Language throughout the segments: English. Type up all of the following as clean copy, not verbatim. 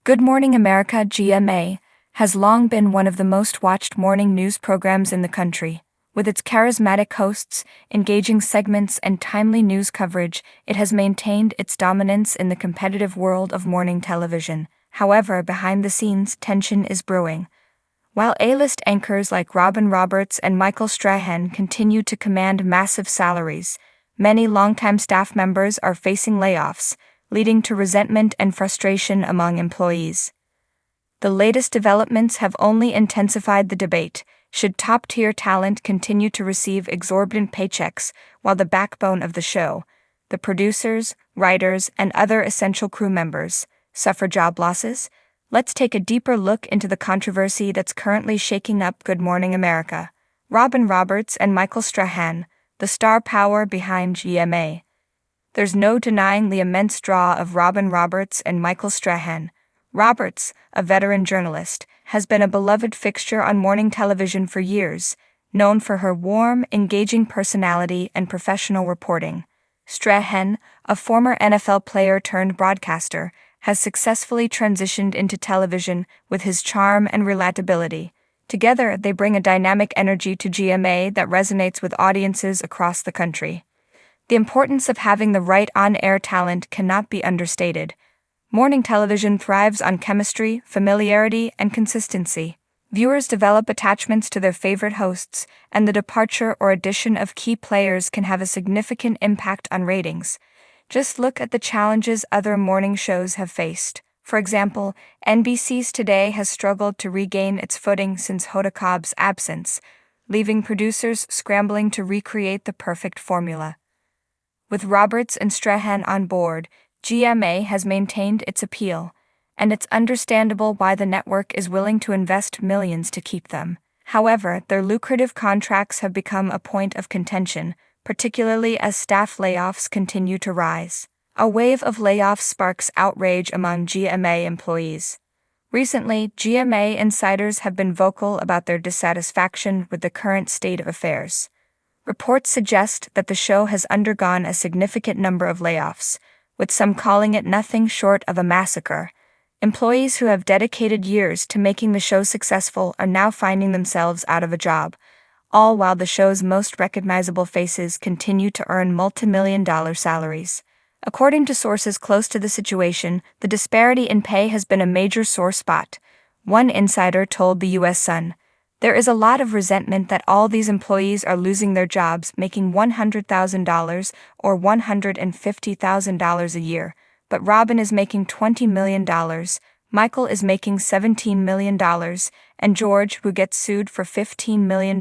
Good Morning America (GMA) has long been one of the most watched morning news programs in the country. With its charismatic hosts, engaging segments, and timely news coverage, it has maintained its dominance in the competitive world of morning television. However, behind the scenes, tension is brewing. While A-list anchors like Robin Roberts and Michael Strahan continue to command massive salaries, many longtime staff members are facing layoffs, leading to resentment and frustration among employees. The latest developments have only intensified the debate. Should top-tier talent continue to receive exorbitant paychecks while the backbone of the show, the producers, writers, and other essential crew members, suffer job losses? Let's take a deeper look into the controversy that's currently shaking up Good Morning America. Robin Roberts and Michael Strahan, the star power behind GMA. There's no denying the immense draw of Robin Roberts and Michael Strahan. Roberts, a veteran journalist, has been a beloved fixture on morning television for years, known for her warm, engaging personality and professional reporting. Strahan, a former NFL player turned broadcaster, has successfully transitioned into television with his charm and relatability. Together, they bring a dynamic energy to GMA that resonates with audiences across the country. The importance of having the right on-air talent cannot be understated. Morning television thrives on chemistry, familiarity, and consistency. Viewers develop attachments to their favorite hosts, and the departure or addition of key players can have a significant impact on ratings. Just look at the challenges other morning shows have faced. For example, NBC's Today has struggled to regain its footing since Hoda Kotb's absence, leaving producers scrambling to recreate the perfect formula. With Roberts and Strahan on board, GMA has maintained its appeal, and it's understandable why the network is willing to invest millions to keep them. However, their lucrative contracts have become a point of contention, particularly as staff layoffs continue to rise. A wave of layoffs sparks outrage among GMA employees. Recently, GMA insiders have been vocal about their dissatisfaction with the current state of affairs. Reports suggest that the show has undergone a significant number of layoffs, with some calling it nothing short of a massacre. Employees who have dedicated years to making the show successful are now finding themselves out of a job, all while the show's most recognizable faces continue to earn multi-million-dollar salaries. According to sources close to the situation, the disparity in pay has been a major sore spot. One insider told the U.S. Sun, "There is a lot of resentment that all these employees are losing their jobs making $100,000 or $150,000 a year, but Robin is making $20 million, Michael is making $17 million, and George, who gets sued for $15 million,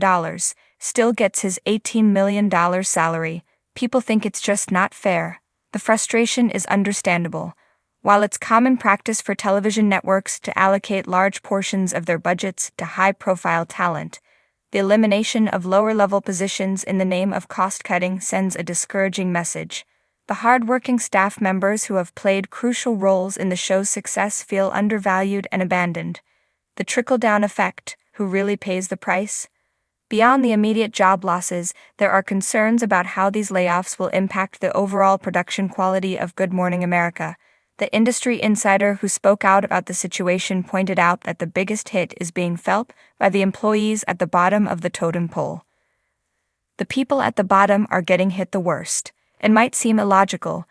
still gets his $18 million salary. People think it's just not fair." The frustration is understandable. While it's common practice for television networks to allocate large portions of their budgets to high-profile talent, the elimination of lower-level positions in the name of cost-cutting sends a discouraging message. The hard-working staff members who have played crucial roles in the show's success feel undervalued and abandoned. The trickle-down effect: who really pays the price? Beyond the immediate job losses, there are concerns about how these layoffs will impact the overall production quality of Good Morning America. The industry insider who spoke out about the situation pointed out that the biggest hit is being felt by the employees at the bottom of the totem pole. The people at the bottom are getting hit the worst. It might seem illogical,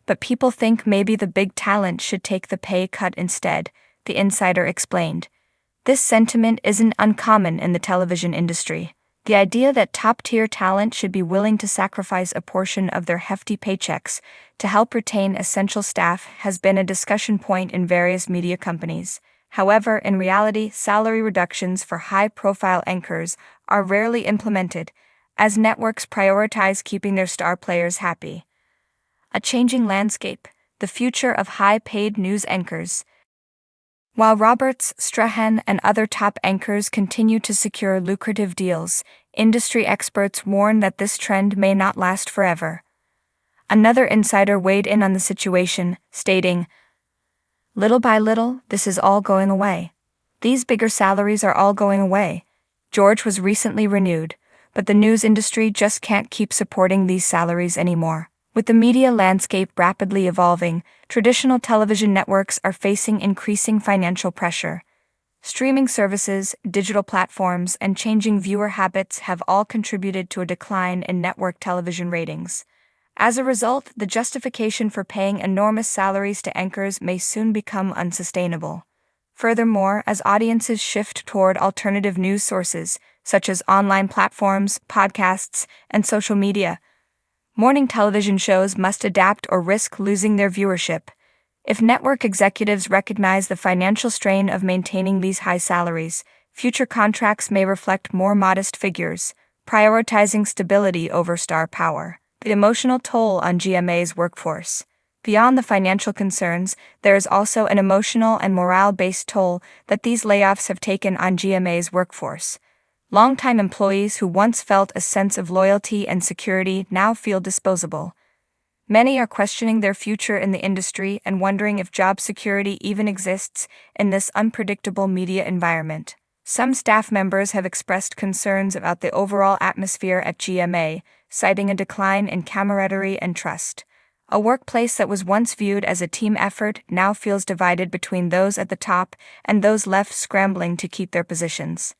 but people think maybe the big talent should take the pay cut instead, the insider explained. This sentiment isn't uncommon in the television industry. The idea that top-tier talent should be willing to sacrifice a portion of their hefty paychecks to help retain essential staff has been a discussion point in various media companies. However, in reality, salary reductions for high-profile anchors are rarely implemented, as networks prioritize keeping their star players happy. A changing landscape: the future of high-paid news anchors. While Roberts, Strahan, and other top anchors continue to secure lucrative deals, industry experts warn that this trend may not last forever. Another insider weighed in on the situation, stating, "Little by little, this is all going away. These bigger salaries are all going away. George was recently renewed, but the news industry just can't keep supporting these salaries anymore. With the media landscape rapidly evolving, traditional television networks are facing increasing financial pressure. Streaming services, digital platforms, and changing viewer habits have all contributed to a decline in network television ratings. As a result, the justification for paying enormous salaries to anchors may soon become unsustainable. Furthermore, as audiences shift toward alternative news sources, such as online platforms, podcasts, and social media, morning television shows must adapt or risk losing their viewership. If network executives recognize the financial strain of maintaining these high salaries, future contracts may reflect more modest figures, prioritizing stability over star power. The emotional toll on GMA's workforce. Beyond the financial concerns, there is also an emotional and morale-based toll that these layoffs have taken on GMA's workforce. Longtime employees who once felt a sense of loyalty and security now feel disposable. Many are questioning their future in the industry and wondering if job security even exists in this unpredictable media environment. Some staff members have expressed concerns about the overall atmosphere at GMA, citing a decline in camaraderie and trust. A workplace that was once viewed as a team effort now feels divided between those at the top and those left scrambling to keep their positions.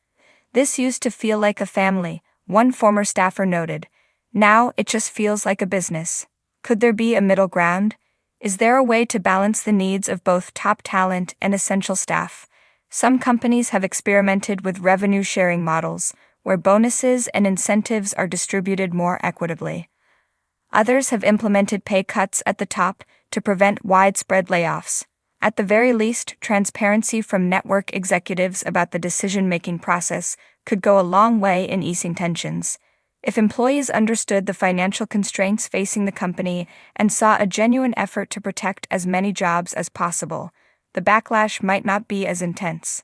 "This used to feel like a family," one former staffer noted. "Now it just feels like a business." Could there be a middle ground? Is there a way to balance the needs of both top talent and essential staff? Some companies have experimented with revenue-sharing models, where bonuses and incentives are distributed more equitably. Others have implemented pay cuts at the top to prevent widespread layoffs. At the very least, transparency from network executives about the decision-making process could go a long way in easing tensions. If employees understood the financial constraints facing the company and saw a genuine effort to protect as many jobs as possible, the backlash might not be as intense.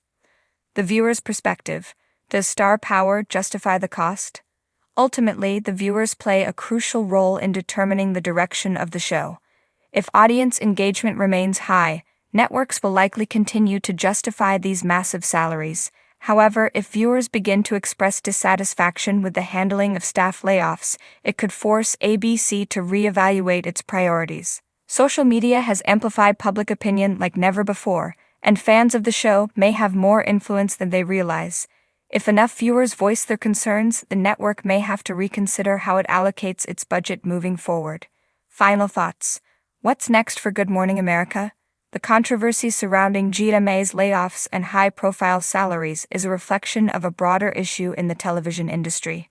The viewer's perspective. Does star power justify the cost? Ultimately, the viewers play a crucial role in determining the direction of the show. If audience engagement remains high, networks will likely continue to justify these massive salaries. However, if viewers begin to express dissatisfaction with the handling of staff layoffs, it could force ABC to reevaluate its priorities. Social media has amplified public opinion like never before, and fans of the show may have more influence than they realize. If enough viewers voice their concerns, the network may have to reconsider how it allocates its budget moving forward. Final thoughts. What's next for Good Morning America? The controversy surrounding GMA's layoffs and high-profile salaries is a reflection of a broader issue in the television industry.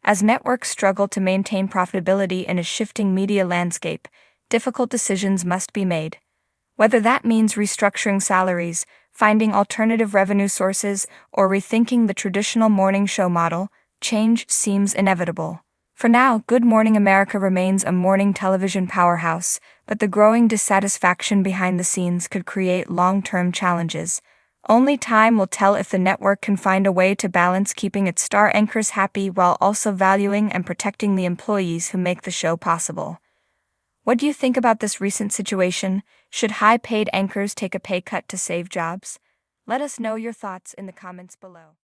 As networks struggle to maintain profitability in a shifting media landscape, difficult decisions must be made. Whether that means restructuring salaries, finding alternative revenue sources, or rethinking the traditional morning show model, change seems inevitable. For now, Good Morning America remains a morning television powerhouse, but the growing dissatisfaction behind the scenes could create long-term challenges. Only time will tell if the network can find a way to balance keeping its star anchors happy while also valuing and protecting the employees who make the show possible. What do you think about this recent situation? Should high-paid anchors take a pay cut to save jobs? Let us know your thoughts in the comments below.